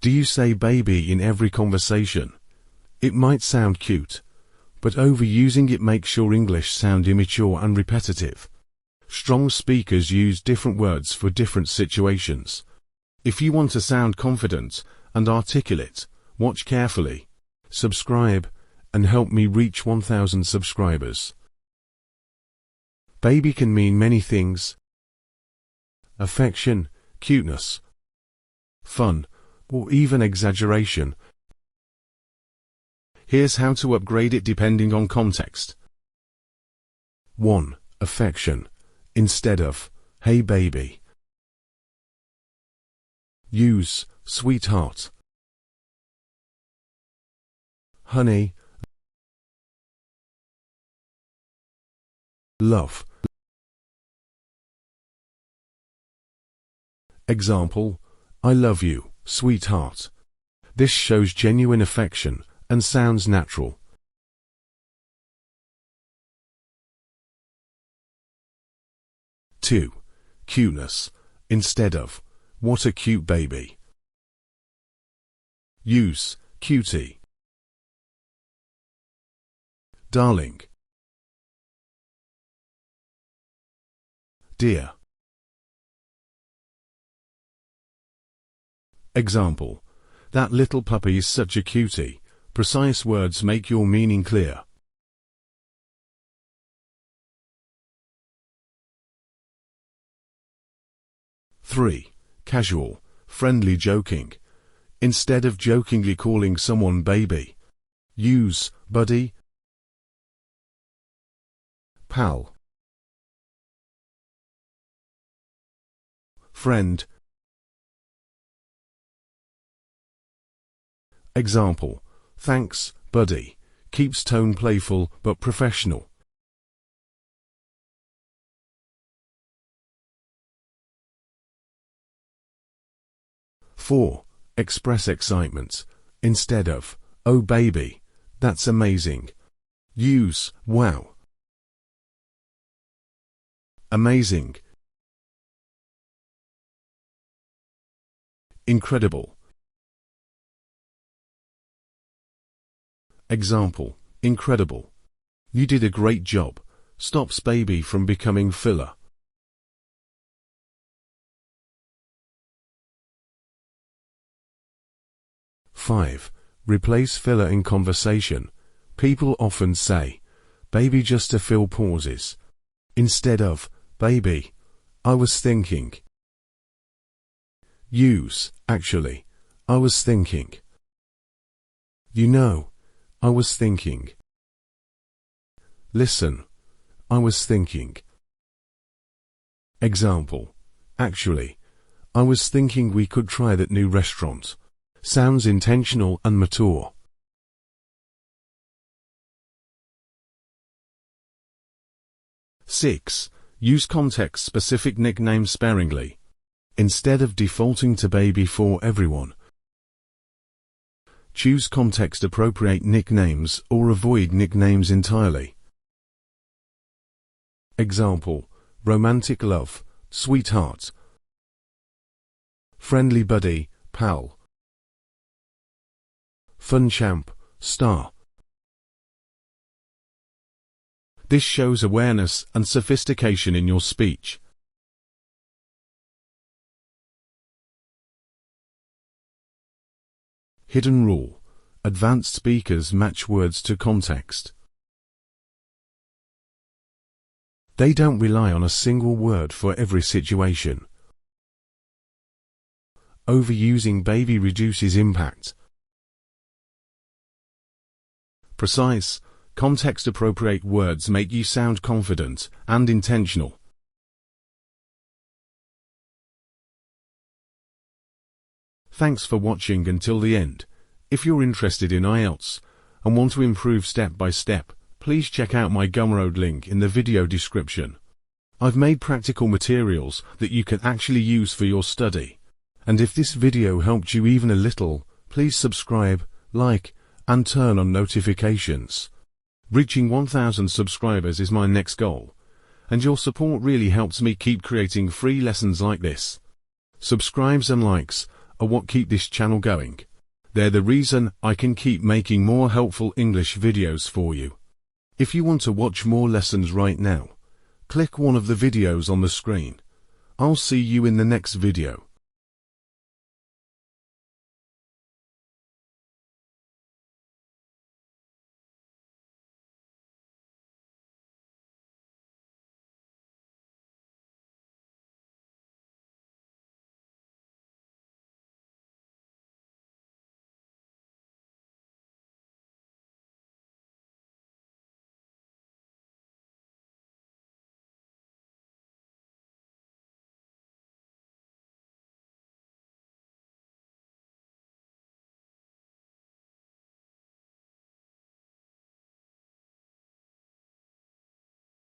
Do you say baby in every conversation? It might sound cute, but overusing it makes your English sound immature and repetitive. Strong speakers use different words for different situations. If you want to sound confident and articulate, watch carefully, subscribe, and help me reach 1,000 subscribers. Baby can mean many things: affection, cuteness, fun, or even exaggeration. Here's how to upgrade it depending on context. 1. Affection. Instead of, "Hey baby," use, "Sweetheart," "Honey," "Love." Example: I love you, sweetheart. This shows genuine affection and sounds natural. 2. Cuteness. Instead of, "What a cute baby," use, "Cutie," "Darling," "Dear." Example: That little puppy is such a cutie. Precise words make your meaning clear. 3. Casual, friendly joking. Instead of jokingly calling someone baby, use, buddy, pal, friend. Example: Thanks, buddy. Keeps tone playful but professional. 4. Express excitement. Instead of, "Oh baby, that's amazing," use, "Wow, amazing, incredible." Example: Incredible. You did a great job. Stops baby from becoming filler. 5. Replace filler in conversation. People often say, "Baby," just to fill pauses. Instead of, "Baby, I was thinking," use, "Actually, I was thinking." You know, I was thinking. Listen, I was thinking. Example: Actually, I was thinking we could try that new restaurant. Sounds intentional and mature. 6. Use context-specific nicknames sparingly. Instead of defaulting to baby for everyone, choose context-appropriate nicknames or avoid nicknames entirely. Example: romantic love, sweetheart, friendly buddy, pal, fun champ, star. This shows awareness and sophistication in your speech. Hidden rule: advanced speakers match words to context. They don't rely on a single word for every situation. Overusing baby reduces impact. Precise, context-appropriate words make you sound confident and intentional. Thanks for watching until the end. If you're interested in IELTS and want to improve step by step, please check out my Gumroad link in the video description. I've made practical materials that you can actually use for your study. And if this video helped you even a little, please subscribe, like, and turn on notifications. Reaching 1,000 subscribers is my next goal, and your support really helps me keep creating free lessons like this. Subscribes and likes are what keep this channel going. They're the reason I can keep making more helpful English videos for you. If you want to watch more lessons right now, click one of the videos on the screen. I'll see you in the next video.